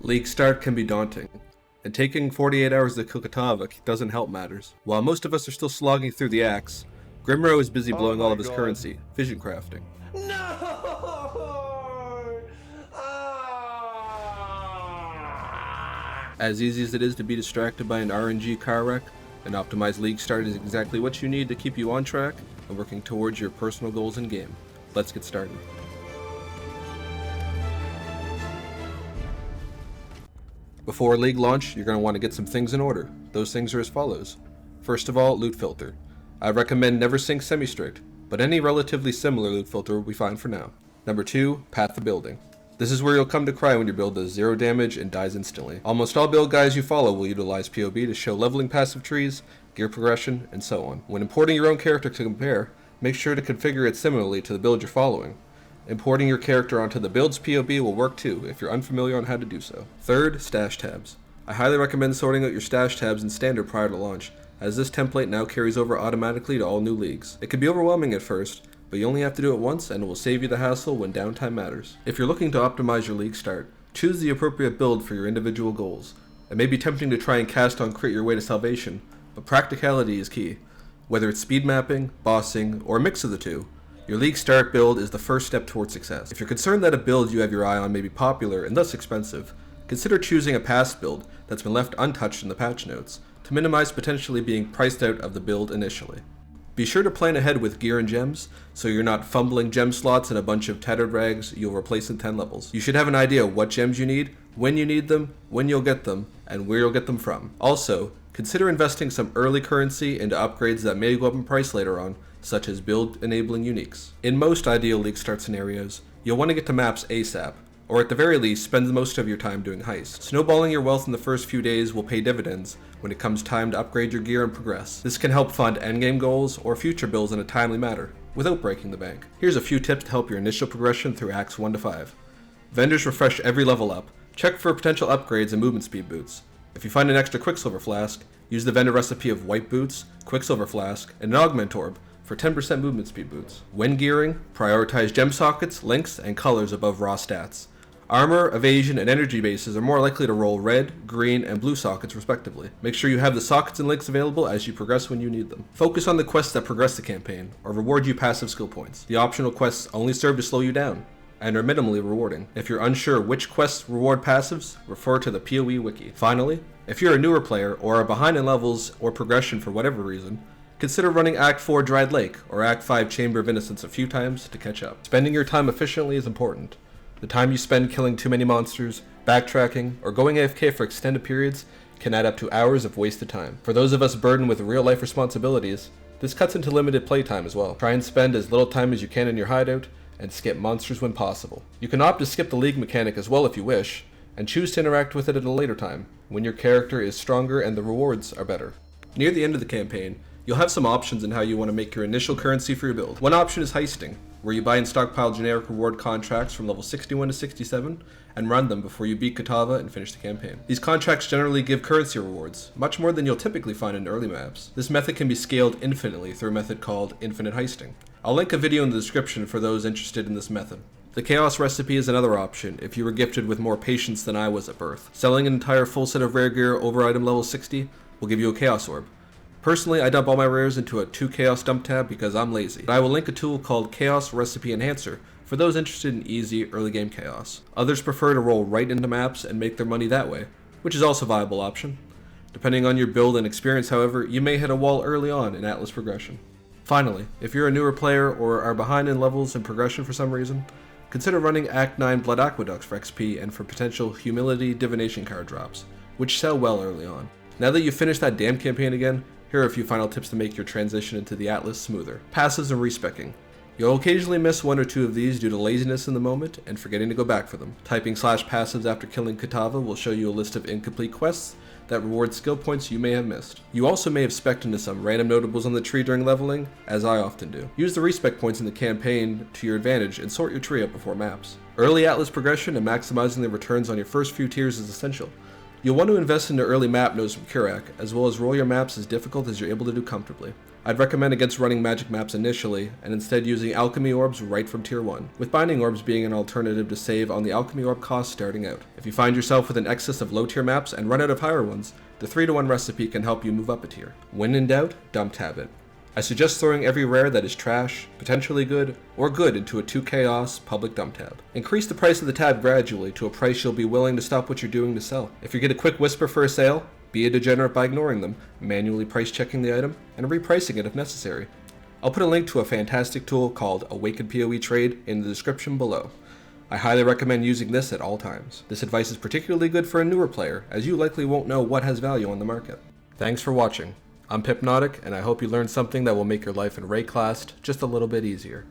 League start can be daunting, and taking 48 hours to kill Katava doesn't help matters. While most of us are still slogging through the axe, Grimro is busy blowing all of his currency, vision crafting. No! As easy as it is to be distracted by an RNG car wreck, an optimized League start is exactly what you need to keep you on track and working towards your personal goals in game. Let's get started. Before League launch, you're going to want to get some things in order. Those things are as follows. First of all, loot filter. I recommend never sync semi-strict, but any relatively similar loot filter will be fine for now. Number 2, path of building. This is where you'll come to cry when your build does 0 damage and dies instantly. Almost all build guides you follow will utilize PoE to show leveling passive trees, gear progression, and so on. When importing your own character to compare, make sure to configure it similarly to the build you're following. Importing your character onto the build's PoE will work too, if you're unfamiliar on how to do so. Third, stash tabs. I highly recommend sorting out your stash tabs in standard prior to launch, as this template now carries over automatically to all new leagues. It can be overwhelming at first, but you only have to do it once and it will save you the hassle when downtime matters. If you're looking to optimize your league start, choose the appropriate build for your individual goals. It may be tempting to try and cast on crit your way to salvation, but practicality is key. Whether it's speed mapping, bossing, or a mix of the two, your league start build is the first step towards success. If you're concerned that a build you have your eye on may be popular and thus expensive, consider choosing a past build that's been left untouched in the patch notes to minimize potentially being priced out of the build initially. Be sure to plan ahead with gear and gems, so you're not fumbling gem slots and a bunch of tattered rags you'll replace in 10 levels. You should have an idea of what gems you need, when you need them, when you'll get them, and where you'll get them from. Also, consider investing some early currency into upgrades that may go up in price later on, such as build-enabling uniques. In most ideal league start scenarios, you'll want to get to maps ASAP, or at the very least, spend most of your time doing heists. Snowballing your wealth in the first few days will pay dividends when it comes time to upgrade your gear and progress. This can help fund endgame goals or future builds in a timely manner, without breaking the bank. Here's a few tips to help your initial progression through Acts 1 to 5. Vendors refresh every level up. Check for potential upgrades and movement speed boots. If you find an extra Quicksilver Flask, use the vendor recipe of White Boots, Quicksilver Flask, and an Augment Orb for 10% movement speed boots. When gearing, prioritize gem sockets, links, and colors above raw stats. Armor, evasion, and energy bases are more likely to roll red, green, and blue sockets respectively. Make sure you have the sockets and links available as you progress when you need them. Focus on the quests that progress the campaign, or reward you passive skill points. The optional quests only serve to slow you down, and are minimally rewarding. If you're unsure which quests reward passives, refer to the PoE wiki. Finally, if you're a newer player, or are behind in levels or progression for whatever reason, consider running Act 4 Dried Lake or Act 5 Chamber of Innocence a few times to catch up. Spending your time efficiently is important. The time you spend killing too many monsters, backtracking, or going AFK for extended periods can add up to hours of wasted time. For those of us burdened with real-life responsibilities, this cuts into limited playtime as well. Try and spend as little time as you can in your hideout, and skip monsters when possible. You can opt to skip the league mechanic as well if you wish, and choose to interact with it at a later time, when your character is stronger and the rewards are better. Near the end of the campaign, you'll have some options in how you want to make your initial currency for your build. One option is heisting, where you buy and stockpile generic reward contracts from level 61 to 67 and run them before you beat Katava and finish the campaign. These contracts generally give currency rewards, much more than you'll typically find in early maps. This method can be scaled infinitely through a method called infinite heisting. I'll link a video in the description for those interested in this method. The Chaos recipe is another option if you were gifted with more patience than I was at birth. Selling an entire full set of rare gear over item level 60 will give you a Chaos Orb. Personally, I dump all my rares into a 2 Chaos dump tab because I'm lazy. But I will link a tool called Chaos Recipe Enhancer for those interested in easy early game chaos. Others prefer to roll right into maps and make their money that way, which is also a viable option. Depending on your build and experience, however, you may hit a wall early on in Atlas progression. Finally, if you're a newer player or are behind in levels and progression for some reason, consider running Act 9 Blood Aqueducts for XP and for potential Humility Divination card drops, which sell well early on. Now that you've finished that damn campaign again, here are a few final tips to make your transition into the Atlas smoother. Passives and respecking. You'll occasionally miss one or two of these due to laziness in the moment and forgetting to go back for them. Typing /passives after killing Katava will show you a list of incomplete quests that reward skill points you may have missed. You also may have specced into some random notables on the tree during leveling, as I often do. Use the respec points in the campaign to your advantage and sort your tree up before maps. Early Atlas progression and maximizing the returns on your first few tiers is essential. You'll want to invest into early map nodes from Kurak, as well as roll your maps as difficult as you're able to do comfortably. I'd recommend against running magic maps initially, and instead using alchemy orbs right from tier 1, with binding orbs being an alternative to save on the alchemy orb cost starting out. If you find yourself with an excess of low tier maps and run out of higher ones, the 3-to-1 recipe can help you move up a tier. When in doubt, dump tab it. I suggest throwing every rare that is trash, potentially good, or good into a 2 chaos public dump tab. Increase the price of the tab gradually to a price you'll be willing to stop what you're doing to sell. If you get a quick whisper for a sale, be a degenerate by ignoring them, manually price checking the item, and repricing it if necessary. I'll put a link to a fantastic tool called Awakened PoE Trade in the description below. I highly recommend using this at all times. This advice is particularly good for a newer player, as you likely won't know what has value on the market. Thanks for watching. I'm Pipnotic, and I hope you learned something that will make your life in Rayclast just a little bit easier.